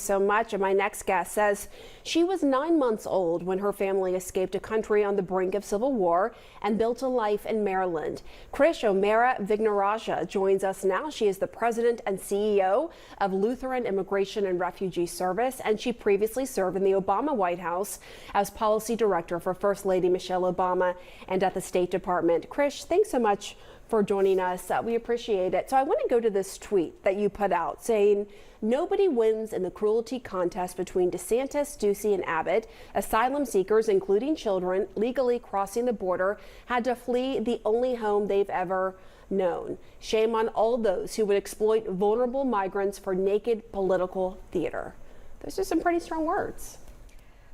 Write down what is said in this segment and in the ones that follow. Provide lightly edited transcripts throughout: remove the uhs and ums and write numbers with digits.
So much. And my next guest says she was 9 months old when her family escaped a country on the brink of civil war and built a life in Maryland. Krish O'Mara Vignarajah joins us now. She is the president and CEO of Lutheran Immigration and Refugee Service, and she previously served in the Obama White House as policy director for First Lady Michelle Obama and at the State Department. Krish, thanks so much for joining us. We appreciate it. So I want to go to this tweet that you put out saying, "Nobody wins in the cruelty contest between DeSantis, Ducey, and Abbott. Asylum seekers, including children, legally crossing the border, had to flee the only home they've ever known. Shame on all those who would exploit vulnerable migrants for naked political theater." Those are some pretty strong words.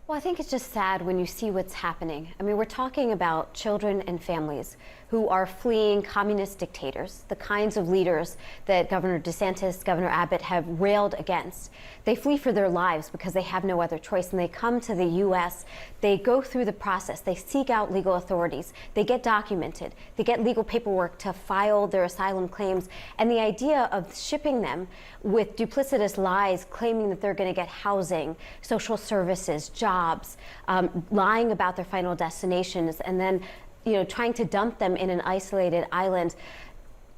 Well, I think it's just sad when you see what's happening. I mean, we're talking about children and families who are fleeing communist dictators, the kinds of leaders that Governor DeSantis, Governor Abbott have railed against. They flee for their lives because they have no other choice, and they come to the U.S. They go through the process. They seek out legal authorities. They get documented. They get legal paperwork to file their asylum claims. And the idea of shipping them with duplicitous lies, claiming that they're going to get housing, social services, jobs, lying about their final destinations, and then trying to dump them in an isolated island.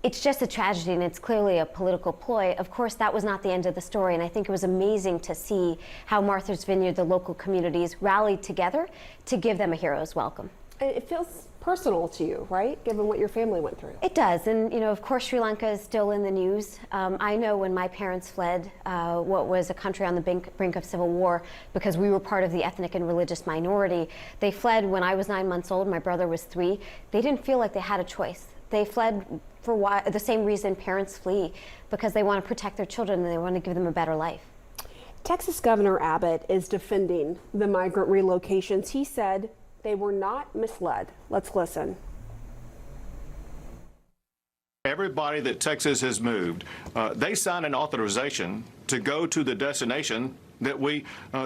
It's just a tragedy, and it's clearly a political ploy. Of course, that was not the end of the story, and I think it was amazing to see how Martha's Vineyard, the local communities, rallied together to give them a hero's welcome. It feels personal to you, right? Given what your family went through. It does, and of course, Sri Lanka is still in the news. I know when my parents fled what was a country on the brink of civil war, because we were part of the ethnic and religious minority. They fled when I was 9 months old. My brother was 3. They didn't feel like they had a choice. They fled for the same reason parents flee, because they want to protect their children and they want to give them a better life. Texas Governor Abbott is defending the migrant relocations. He said they were not misled. Let's listen. Everybody that Texas has moved, they signed an authorization to go to the destination that we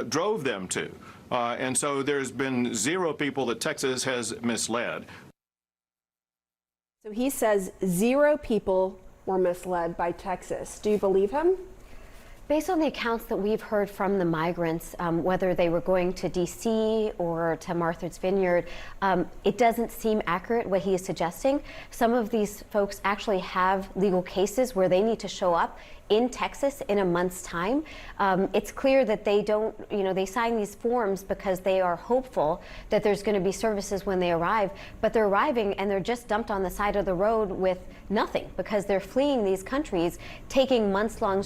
drove them to. And so there's been 0 people that Texas has misled. So he says 0 people were misled by Texas. Do you believe him? Based on the accounts that we've heard from the migrants, whether they were going to D.C. or to Martha's Vineyard, it doesn't seem accurate what he is suggesting. Some of these folks actually have legal cases where they need to show up in Texas in a month's time. It's clear that they don't, they sign these forms because they are hopeful that there's going to be services when they arrive, but they're arriving and they're just dumped on the side of the road with nothing because they're fleeing these countries, taking months-long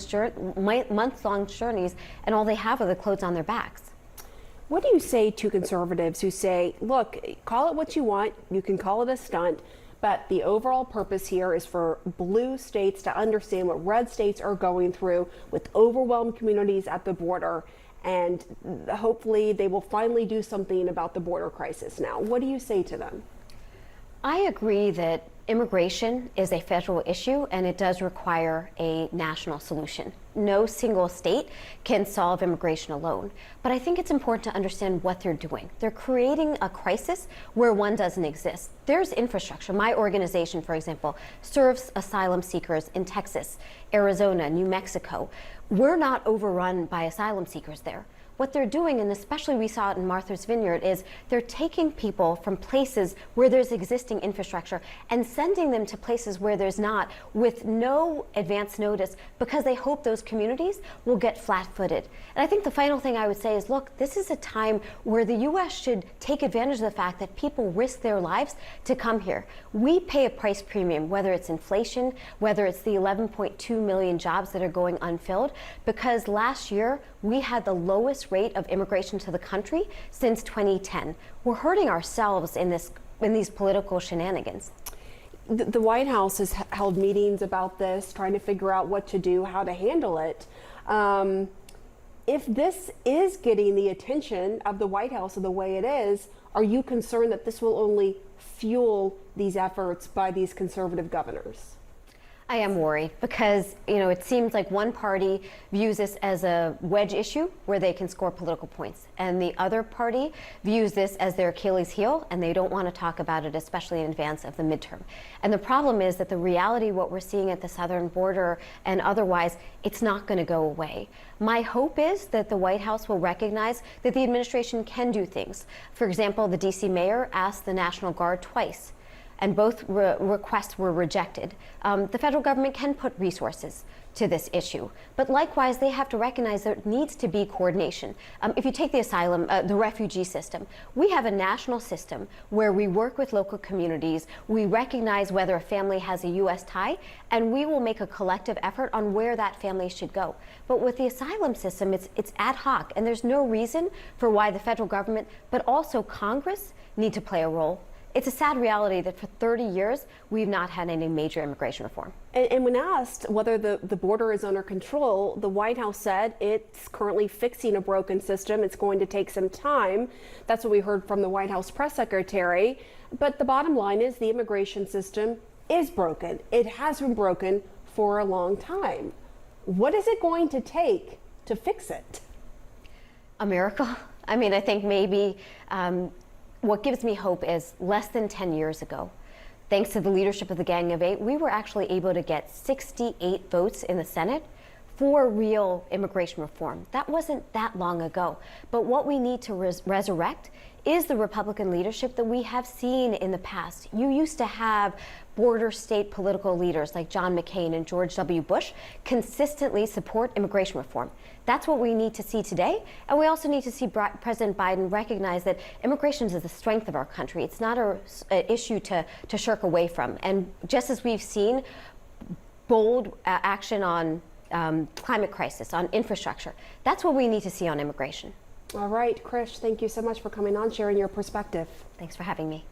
journeys, and all they have are the clothes on their backs. What do you say to conservatives who say, look, call it what you want, you can call it a stunt, but the overall purpose here is for blue states to understand what red states are going through with overwhelmed communities at the border, and hopefully they will finally do something about the border crisis now? What do you say to them? I agree that immigration is a federal issue and it does require a national solution. No single state can solve immigration alone. But I think it's important to understand what they're doing. They're creating a crisis where one doesn't exist. There's infrastructure. My organization, for example, serves asylum seekers in Texas, Arizona, New Mexico. We're not overrun by asylum seekers there. What they're doing, and especially we saw it in Martha's Vineyard, is they're taking people from places where there's existing infrastructure and sending them to places where there's not, with no advance notice, because they hope those communities will get flat-footed. And I think the final thing I would say is, look, this is a time where the U.S. should take advantage of the fact that people risk their lives to come here. We pay a price premium, whether it's inflation, whether it's the 11.2 million jobs that are going unfilled, because last year we had the lowest rate of immigration to the country since 2010. We're hurting ourselves in these political shenanigans. The White House has held meetings about this, trying to figure out what to do, how to handle it. If this is getting the attention of the White House the way it is, are you concerned that this will only fuel these efforts by these conservative governors? I am worried because, it seems like one party views this as a wedge issue where they can score political points, and the other party views this as their Achilles heel, and they don't want to talk about it, especially in advance of the midterm. And the problem is that the reality, what we're seeing at the southern border and otherwise, it's not going to go away. My hope is that the White House will recognize that the administration can do things. For example, the DC mayor asked the National Guard twice, and both requests were rejected. The federal government can put resources to this issue, but likewise, they have to recognize there needs to be coordination. If you take the asylum, the refugee system, we have a national system where we work with local communities, we recognize whether a family has a U.S. tie, and we will make a collective effort on where that family should go. But with the asylum system, it's ad hoc, and there's no reason for why the federal government, but also Congress, need to play a role. It's a sad reality that for 30 years, we've not had any major immigration reform. And when asked whether the border is under control, the White House said it's currently fixing a broken system. It's going to take some time. That's what we heard from the White House press secretary. But the bottom line is the immigration system is broken. It has been broken for a long time. What is it going to take to fix it? A miracle? I think maybe what gives me hope is less than 10 years ago, thanks to the leadership of the Gang of Eight, we were actually able to get 68 votes in the Senate for real immigration reform. That wasn't that long ago. But what we need to resurrect is the Republican leadership that we have seen in the past. You used to have border state political leaders like John McCain and George W. Bush consistently support immigration reform. That's what we need to see today. And we also need to see President Biden recognize that immigration is the strength of our country. It's not an issue to shirk away from. And just as we've seen bold action on climate crisis, on infrastructure, that's what we need to see on immigration. All right, Krish, thank you so much for coming on, sharing your perspective. Thanks for having me.